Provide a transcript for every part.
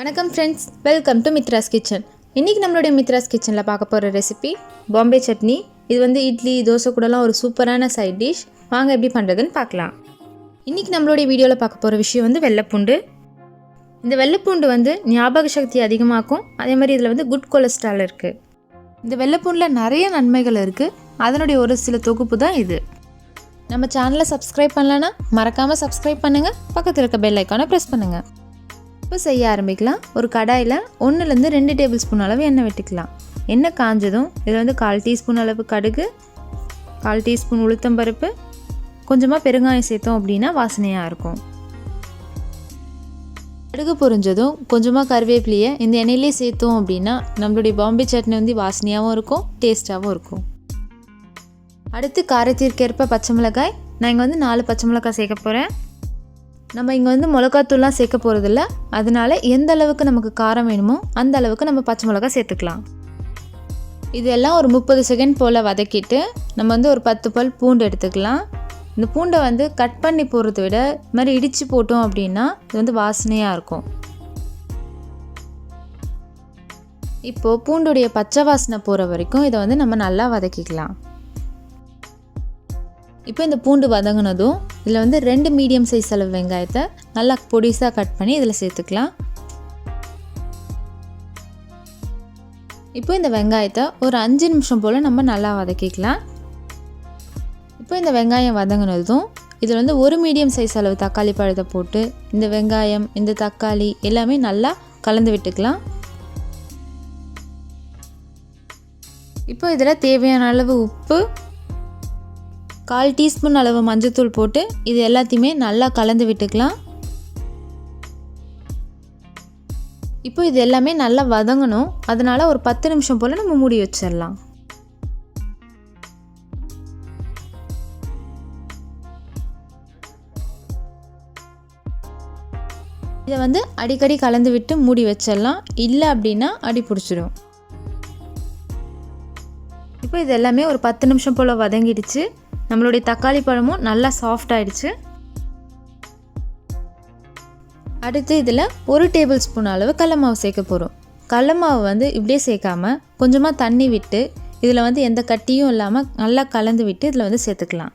வணக்கம் friends, welcome to Mithras kitchen. இன்றைக்கி நம்மளுடைய மித்ராஸ் கிச்சனில் பார்க்க போகிற ரெசிபி பாம்பே சட்னி. இது வந்து இட்லி தோசை கூடலாம் ஒரு சூப்பரான சைட் டிஷ். வாங்க எப்படி பண்ணுறதுன்னு பார்க்கலாம். இன்றைக்கி நம்மளுடைய வீடியோவில் பார்க்க போகிற விஷயம் வந்து வெள்ளைப்பூண்டு. இந்த வெள்ளைப்பூண்டு வந்து ஞாபக சக்தி அதிகமாக்கும். அதே மாதிரி இதில் வந்து குட் கொலஸ்ட்ரால் இருக்குது. இந்த வெள்ளைப்பூண்டில் நிறைய நன்மைகள் இருக்குது. அதனுடைய ஒரு சில தொகுப்பு தான் இது. நம்ம சேனலை சப்ஸ்கிரைப் பண்ணலன்னா மறக்காமல் சப்ஸ்கிரைப் பண்ணுங்கள். பக்கத்தில் இருக்க பெல் ஐக்கானை ப்ரெஸ் பண்ணுங்கள். இப்போ செய்ய ஆரம்பிக்கலாம். ஒரு கடாயில் 1-2 டேபிள் ஸ்பூன் அளவு எண்ணெய் விட்டுக்கலாம். எண்ணெய் காஞ்சதும் இதில் வந்து 1/4 டீஸ்பூன் அளவு கடுகு, 1/4 டீஸ்பூன் உளுத்தம்பருப்பு, கொஞ்சமாக பெருங்காயம் சேர்த்தோம் அப்படின்னா வாசனையாக இருக்கும். கடுகு பொரிஞ்சதும் கொஞ்சமாக கருவேப்பிலையை இந்த எண்ணெயிலே சேர்த்தோம் அப்படின்னா நம்மளுடைய பாம்பே சட்னி வந்து வாசனையாகவும் இருக்கும், டேஸ்ட்டாகவும் இருக்கும். அடுத்து காரத்திற்கேற்ப பச்சை மிளகாய். நான் இங்கே வந்து 4 பச்சை மிளகாய் சேர்க்க போகிறேன். நம்ம இங்கே வந்து மிளகாத்தூள்லாம் சேர்க்க போகிறதில்ல. அதனால எந்த அளவுக்கு நமக்கு காரம் வேணுமோ அந்த அளவுக்கு நம்ம பச்சை மிளகாய் சேர்த்துக்கலாம். இதெல்லாம் ஒரு 30 செகண்ட் போல் வதக்கிட்டு நம்ம வந்து ஒரு 10 பல் பூண்டு எடுத்துக்கலாம். இந்த பூண்டை வந்து கட் பண்ணி போடுறத விட இது மாதிரி இடித்து போட்டோம் அப்படின்னா இது வந்து வாசனையாக இருக்கும். இப்போது பூண்டுடைய பச்சை வாசனை போகிற வரைக்கும் இதை வந்து நம்ம நல்லா வதக்கிக்கலாம். இப்போ இந்த பூண்டு வதங்கினதும் இதில் வந்து 2 மீடியம் சைஸ் அளவு வெங்காயத்தை நல்லா பொடிசாக கட் பண்ணி இதில் சேர்த்துக்கலாம். இப்போ இந்த வெங்காயத்தை ஒரு 5 நிமிஷம் போல் நம்ம நல்லா வதக்கிக்கலாம். இப்போ இந்த வெங்காயம் வதங்கினதும் இதில் வந்து 1 மீடியம் சைஸ் அளவு தக்காளி பழத்தை போட்டு இந்த வெங்காயம் இந்த தக்காளி எல்லாமே நல்லா கலந்து விட்டுக்கலாம். இப்போ இதில் தேவையான அளவு உப்பு, 1/4 டீஸ்பூன் அளவு மஞ்சள்தூள் போட்டு இது எல்லாத்தையுமே நல்லா கலந்து விட்டுக்கலாம். இப்போ இது எல்லாமே நல்லா வதங்கணும். அதனால் ஒரு 10 நிமிஷம் போல் நம்ம மூடி வச்சிடலாம். இதை வந்து அடிக்கடி கலந்து விட்டு மூடி வச்சிடலாம். இல்லை அப்படின்னா அடி பிடிச்சிடும். இப்போ இது எல்லாமே ஒரு 10 நிமிஷம் போல் வதங்கிடுச்சு. நம்மளுடைய தக்காளி பழமும் நல்லா சாஃப்ட் ஆகிடுச்சு. அடுத்து இதில் 1 டேபிள் ஸ்பூன் அளவு கடலை மாவு சேர்க்க போகிறோம். கடலை மாவு வந்து இப்படியே சேர்க்காமல் கொஞ்சமாக தண்ணி விட்டு இதில் வந்து எந்த கட்டியும் இல்லாமல் நல்லா கலந்து விட்டு இதில் வந்து சேர்த்துக்கலாம்.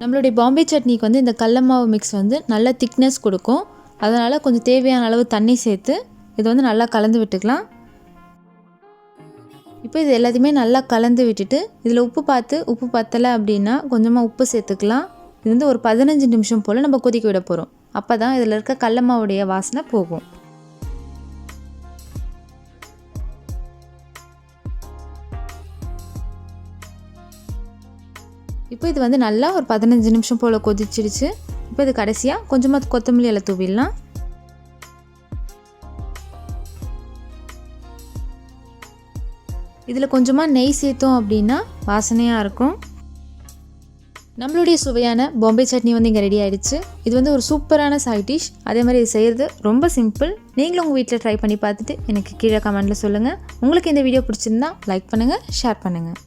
நம்மளுடைய பாம்பே சட்னிக்கு வந்து இந்த கடலை மாவு மிக்ஸ் வந்து நல்ல திக்னஸ் கொடுக்கும். அதனால் கொஞ்சம் தேவையான அளவு தண்ணி சேர்த்து இதை வந்து நல்லா கலந்து விட்டுக்கலாம். இப்போ இது எல்லாத்தையுமே நல்லா கலந்து விட்டுட்டு இதில் உப்பு பார்த்து உப்பு பத்தலை அப்படின்னா கொஞ்சமாக உப்பு சேர்த்துக்கலாம். இது வந்து ஒரு 15 நிமிஷம் போல் நம்ம கொதிக்க விட போகிறோம். அப்போ தான் இதில் இருக்க கடலை மாவுடைய வாசனை போகும். இப்போ இது வந்து நல்லா ஒரு 15 நிமிஷம் போல் கொதிச்சிடுச்சு. இப்போ இது கடைசியாக கொஞ்சமாக கொத்தமல்லி இலை தூவிடலாம். இதில் கொஞ்சமாக நெய் சேர்த்தோம் அப்படின்னா வாசனையாக இருக்கும். நம்மளுடைய சுவையான பாம்பே சட்னி வந்து இங்கே ரெடி ஆகிடுச்சு. இது வந்து ஒரு சூப்பரான சைட் டிஷ். அதே மாதிரி இது செய்கிறது ரொம்ப சிம்பிள். நீங்களும் உங்கள் வீட்டில் ட்ரை பண்ணி பார்த்துட்டு எனக்கு கீழே கமெண்ட்டில் சொல்லுங்கள். உங்களுக்கு இந்த வீடியோ பிடிச்சிருந்தா லைக் பண்ணுங்கள், ஷேர் பண்ணுங்கள்.